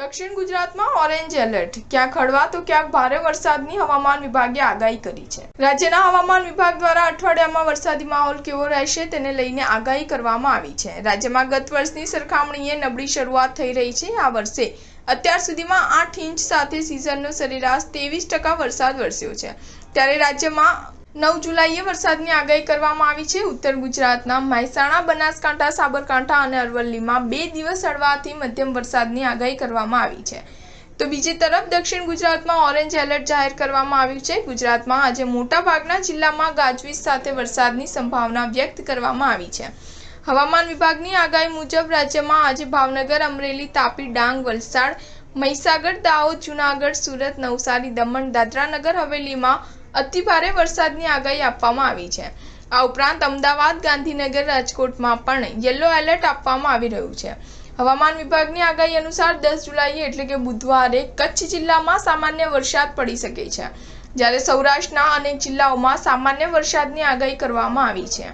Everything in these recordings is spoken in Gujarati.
દક્ષિણ ગુજરાતમાં ઓરેન્જ એલર્ટ, ક્યાંક હળવા તો ક્યાંક ભારે વરસાદની હવામાન વિભાગે આગાહી કરી છે। રાજ્યના હવામાન વિભાગ દ્વારા અઠવાડિયામાં વરસાદી માહોલ કેવો રહેશે તેને લઈને આગાહી કરવામાં આવી છે। રાજ્યમાં ગત વર્ષની સરખામણીએ નબળી શરૂઆત થઈ રહી છે। આ વર્ષે અત્યાર સુધીમાં 8 ઇંચ સાથે સિઝનનો સરેરાશ 23% વરસાદ વરસ્યો છે। ત્યારે રાજ્યમાં 9 જુલાઈએ વરસાદની આગાહી કરવામાં આવી છે। ઉત્તર ગુજરાતના મહેસાણા, બનાસકાંઠા, સાબરકાંઠા અને અરવલ્લીમાં 2 દિવસ હળવાથી મધ્યમ વરસાદની આગાહી કરવામાં આવી છે। તો બીજી તરફ દક્ષિણ ગુજરાતમાં ઓરેન્જ એલર્ટ જાહેર કરવામાં આવ્યું છે। ગુજરાતમાં આજે મોટા ભાગના જિલ્લામાં ગાજવીજ સાથે વરસાદની સંભાવના વ્યક્ત કરવામાં આવી છે। હવામાન વિભાગની આગાહી મુજબ રાજ્યમાં આજે ભાવનગર, અમરેલી, તાપી, ડાંગ, વલસાડ, મહીસાગર, દાહોદ, જૂનાગઢ, સુરત, નવસારી, દમણ, દાદરા નગર હવેલીમાં અતિ ભારે વરસાદની આગાહી આપવામાં આવી છે। આ ઉપરાંત અમદાવાદ, ગાંધીનગર, રાજકોટમાં પણ યલો એલર્ટ આપવામાં આવી રહ્યું છે। હવામાન વિભાગની આગાહી અનુસાર 10 જુલાઈએ એટલે કે બુધવારે કચ્છ જિલ્લામાં સામાન્ય વરસાદ પડી શકે છે, જ્યારે સૌરાષ્ટ્રના અનેક જિલ્લાઓમાં સામાન્ય વરસાદની આગાહી કરવામાં આવી છે।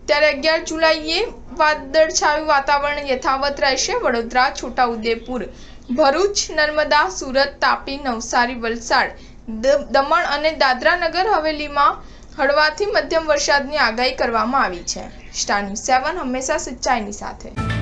ત્યારે 11 જુલાઈએ વાદળછાયું વાતાવરણ યથાવત રહેશે। વડોદરા, છોટાઉદેપુર, ભરૂચ, નર્મદા, સુરત, તાપી, નવસારી, વલસાડ, દમણ અને દાદરા નગર હવેલીમાં હળવાથી મધ્યમ વરસાદની આગાહી કરવામાં આવી છે। સ્ટાર ન્યૂઝ 7 હંમેશા સચ્ચાઈની સાથે।